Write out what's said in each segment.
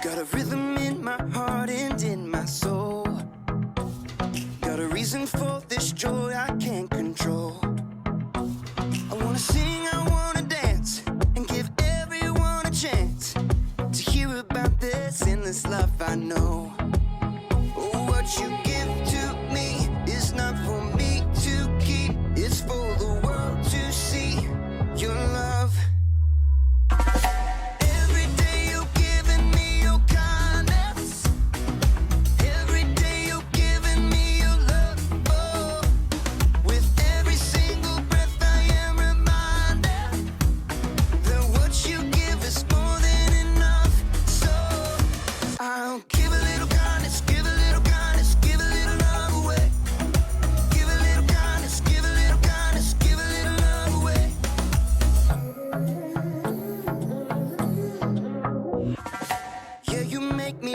Got a rhythm in my heart and in my soul. Got a reason for this joy I can't control. I wanna sing, I wanna dance, and give everyone a chance to hear about this endless love I know. Oh, what you give to me is not for me to keep. It's for the world to see your love.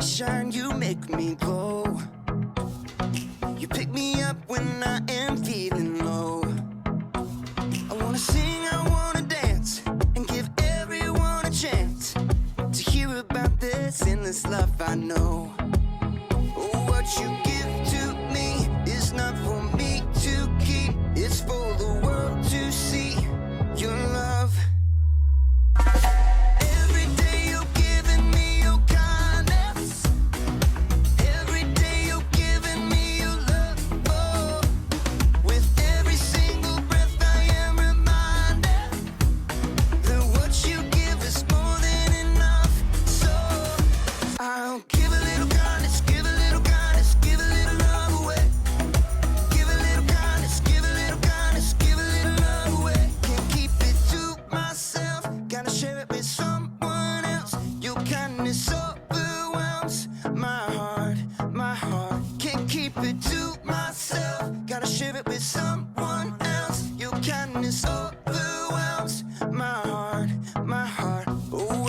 Shine, you make me glow. You pick me up when I am feeling low. I wanna sing, I wanna dance, and give everyone a chance to hear about this endless love I know. Oh, what you give to me is not for me to keep. It's for the world to see your love.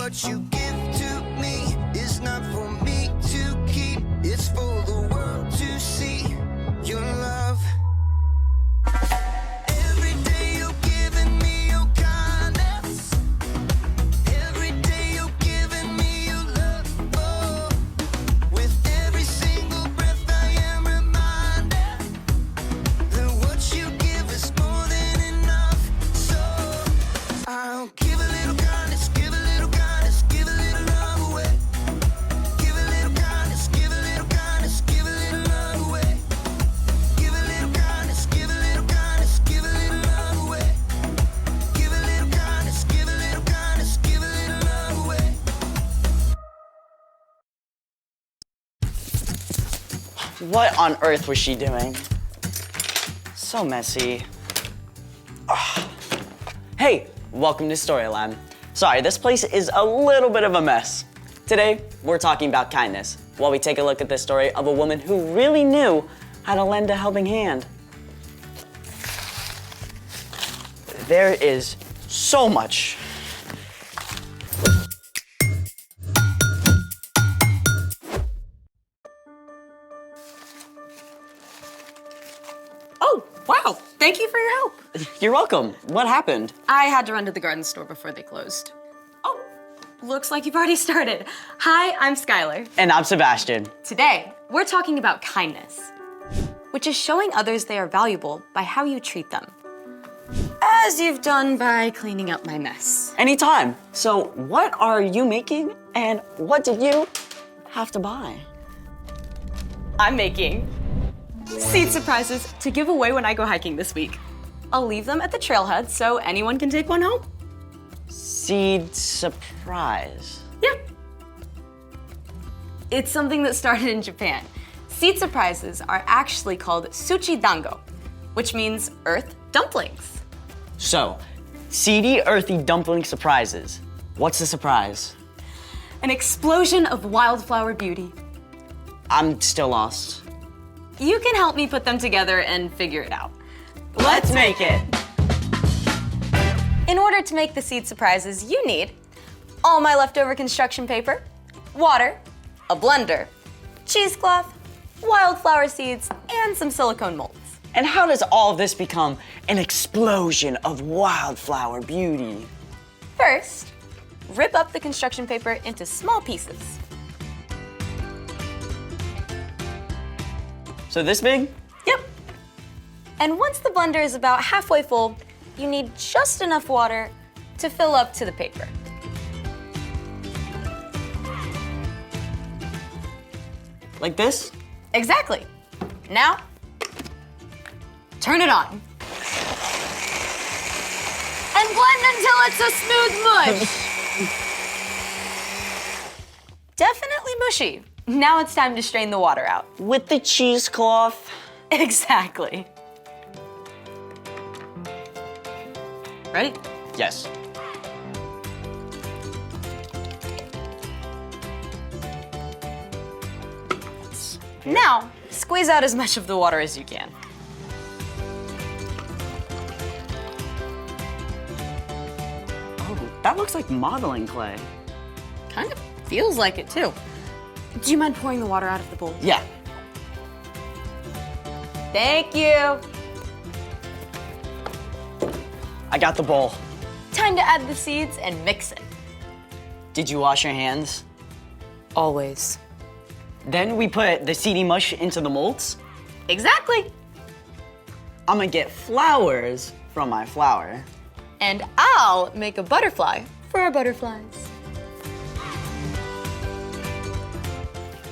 What you give to me is not for me to keep. It's for the world to see your love. Every day you're giving me your kindness. Every day you're giving me your love. Oh, with every single breath I am reminded that what you give is more than enough. So I'll give a little kindness, give a little kindness, give a little love away. Give a little kindness, give a little kindness, give a little love away. Give a little kindness, give a little kindness, give a little love away. Give a little kindness, give a little kindness, give a little love away. What on earth was she doing? So messy. Ugh. Hey, welcome to Storyland. Sorry, this place is a little bit of a mess. Today, we're talking about kindness, while we take a look at the story of a woman who really knew how to lend a helping hand. There is so much. Oh, wow. Thank you for your help. You're welcome. What happened? I had to run to the garden store before they closed. Oh, looks like you've already started. Hi, I'm Skylar. And I'm Sebastian. Today, we're talking about kindness, which is showing others they are valuable by how you treat them. As you've done by cleaning up my mess. Anytime. So what are you making and what did you have to buy? I'm making seed surprises to give away when I go hiking this week. I'll leave them at the trailhead so anyone can take one home. Seed surprise. Yep. It's something that started in Japan. Seed surprises are actually called suchi dango, which means earth dumplings. So, seedy, earthy dumpling surprises. What's the surprise? An explosion of wildflower beauty. I'm still lost. You can help me put them together and figure it out. Let's make it. In order to make the seed surprises, you need all my leftover construction paper, water, a blender, cheesecloth, wildflower seeds, and some silicone molds. And how does all of this become an explosion of wildflower beauty? First, rip up the construction paper into small pieces. So this big? Yep. And once the blender is about halfway full, you need just enough water to fill up to the paper. Like this? Exactly. Now, turn it on. And blend until it's a smooth mush. Definitely mushy. Now it's time to strain the water out. With the cheesecloth? Exactly. Ready? Yes. Now, squeeze out as much of the water as you can. Oh, that looks like modeling clay. Kind of feels like it too. Do you mind pouring the water out of the bowl? Yeah. Thank you. I got the bowl. Time to add the seeds and mix it. Did you wash your hands? Always. Then we put the seedy mush into the molds. Exactly. I'm gonna get flowers from my flower. And I'll make a butterfly for our butterflies.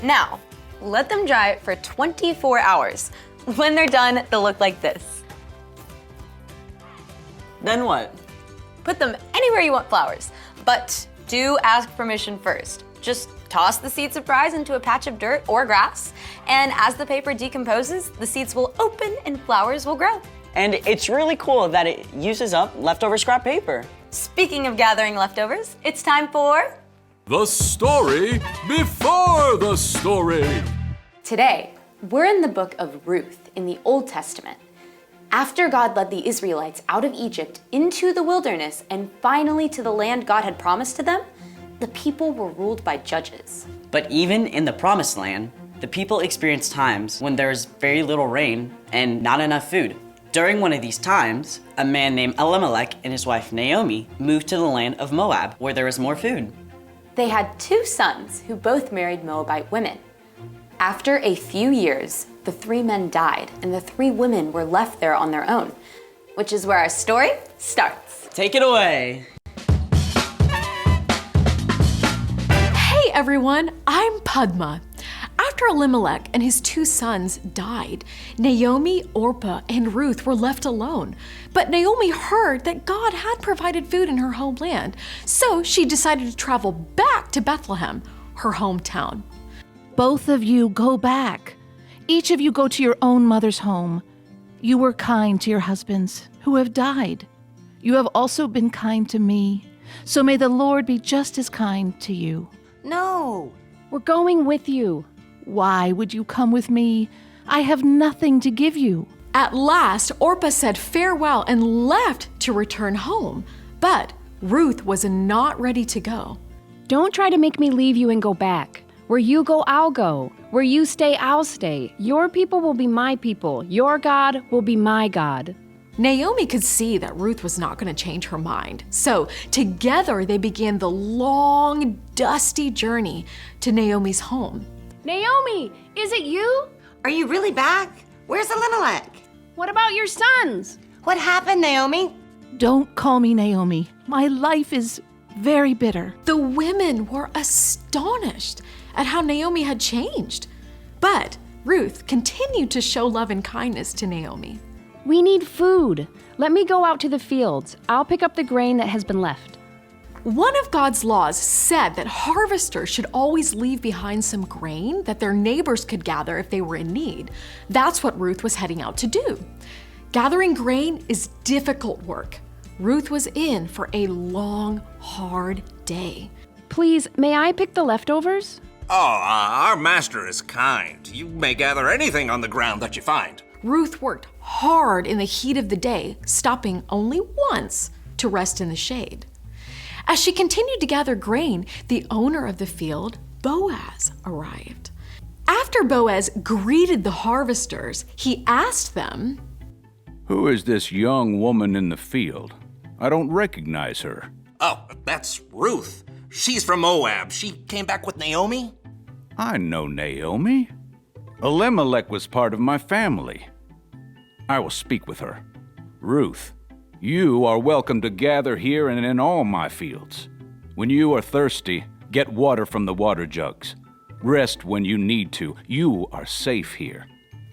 Now, let them dry for 24 hours. When they're done, they'll look like this. Then what? Put them anywhere you want flowers, but do ask permission first. Just toss the seed surprise into a patch of dirt or grass, and as the paper decomposes, the seeds will open and flowers will grow. And it's really cool that it uses up leftover scrap paper. Speaking of gathering leftovers, it's time for The story before the story. Today, we're in the book of Ruth in the Old Testament. After God led the Israelites out of Egypt into the wilderness and finally to the land God had promised to them, the people were ruled by judges. But even in the promised land, the people experienced times when there's very little rain and not enough food. During one of these times, a man named Elimelech and his wife Naomi moved to the land of Moab, where there was more food. They had 2 sons who both married Moabite women. After a few years, the 3 men died and the 3 women were left there on their own, which is where our story starts. Take it away. Hey everyone, I'm Padma. After Elimelech and his 2 sons died, Naomi, Orpah, and Ruth were left alone. But Naomi heard that God had provided food in her homeland, so she decided to travel back to Bethlehem, her hometown. Both of you go back. Each of you go to your own mother's home. You were kind to your husbands who have died. You have also been kind to me. So may the Lord be just as kind to you. No, we're going with you. Why would you come with me? I have nothing to give you. At last, Orpah said farewell and left to return home. But Ruth was not ready to go. Don't try to make me leave you and go back. Where you go, I'll go. Where you stay, I'll stay. Your people will be my people. Your God will be my God. Naomi could see that Ruth was not going to change her mind. So together they began the long, dusty journey to Naomi's home. Naomi, is it you? Are you really back? Where's Elimelech? What about your sons? What happened, Naomi? Don't call me Naomi. My life is very bitter. The women were astonished at how Naomi had changed. But Ruth continued to show love and kindness to Naomi. We need food. Let me go out to the fields. I'll pick up the grain that has been left. One of God's laws said that harvesters should always leave behind some grain that their neighbors could gather if they were in need. That's what Ruth was heading out to do. Gathering grain is difficult work. Ruth was in for a long, hard day. Please, may I pick the leftovers? Our master is kind. You may gather anything on the ground that you find. Ruth worked hard in the heat of the day, stopping only once to rest in the shade. As she continued to gather grain, the owner of the field, Boaz, arrived. After Boaz greeted the harvesters, he asked them, "Who is this young woman in the field? I don't recognize her." Oh, that's Ruth. She's from Moab. She came back with Naomi? I know Naomi. Elimelech was part of my family. I will speak with her. Ruth, you are welcome to gather here and in all my fields. When you are thirsty, get water from the water jugs. Rest when you need to. You are safe here.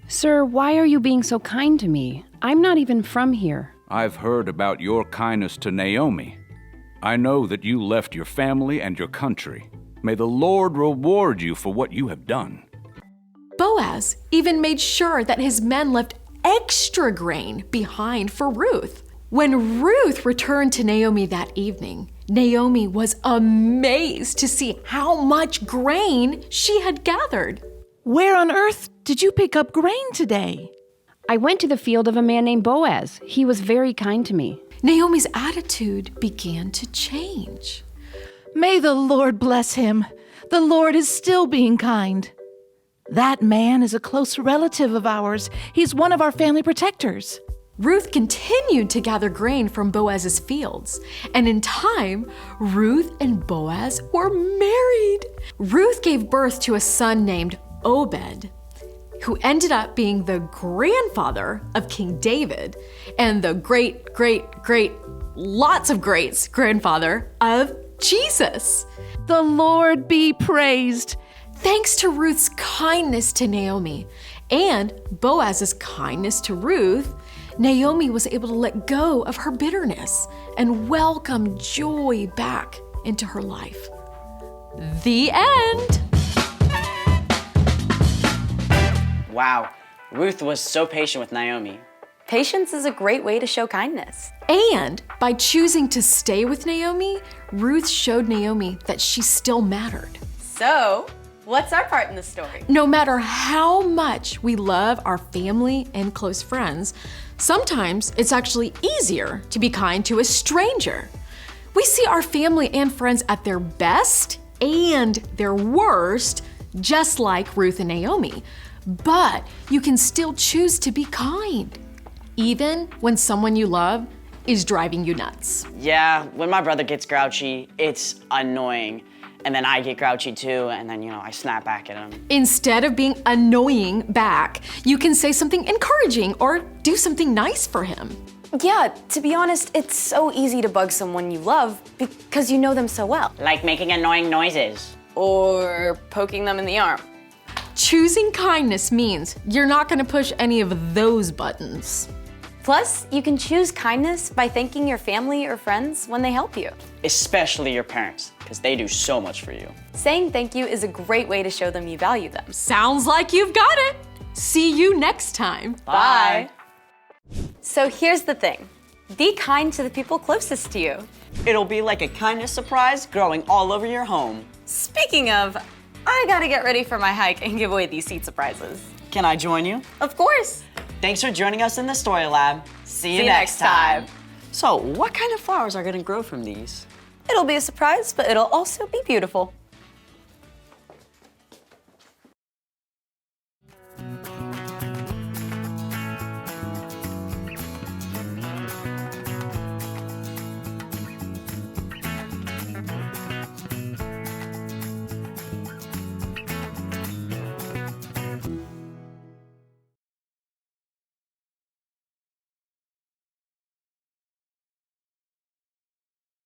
Sir, why are you being so kind to me? I'm not even from here. I've heard about your kindness to Naomi. I know that you left your family and your country. May the Lord reward you for what you have done. Boaz even made sure that his men left extra grain behind for Ruth. When Ruth returned to Naomi that evening, Naomi was amazed to see how much grain she had gathered. Where on earth did you pick up grain today? I went to the field of a man named Boaz. He was very kind to me. Naomi's attitude began to change. May the Lord bless him. The Lord is still being kind. That man is a close relative of ours. He's one of our family protectors. Ruth continued to gather grain from Boaz's fields, and in time, Ruth and Boaz were married. Ruth gave birth to a son named Obed, who ended up being the grandfather of King David and the lots of greats grandfather of Jesus. The Lord be praised. Thanks to Ruth's kindness to Naomi and Boaz's kindness to Ruth, Naomi was able to let go of her bitterness and welcome joy back into her life. The end. Wow, Ruth was so patient with Naomi. Patience is a great way to show kindness. And by choosing to stay with Naomi, Ruth showed Naomi that she still mattered. So, what's our part in the story? No matter how much we love our family and close friends, sometimes it's actually easier to be kind to a stranger. We see our family and friends at their best and their worst, just like Ruth and Naomi. But you can still choose to be kind, even when someone you love is driving you nuts. Yeah, when my brother gets grouchy, it's annoying. And then I get grouchy too, and then, I snap back at him. Instead of being annoying back, you can say something encouraging or do something nice for him. Yeah, to be honest, it's so easy to bug someone you love because you know them so well. Like making annoying noises. Or poking them in the arm. Choosing kindness means you're not going to push any of those buttons. Plus, you can choose kindness by thanking your family or friends when they help you. Especially your parents, because they do so much for you. Saying thank you is a great way to show them you value them. Sounds like you've got it. See you next time. Bye. So here's the thing. Be kind to the people closest to you. It'll be like a kindness surprise growing all over your home. Speaking of, I gotta get ready for my hike and give away these seed surprises. Can I join you? Of course. Thanks for joining us in the Story Lab. See you next time. So, what kind of flowers are gonna grow from these? It'll be a surprise, but it'll also be beautiful.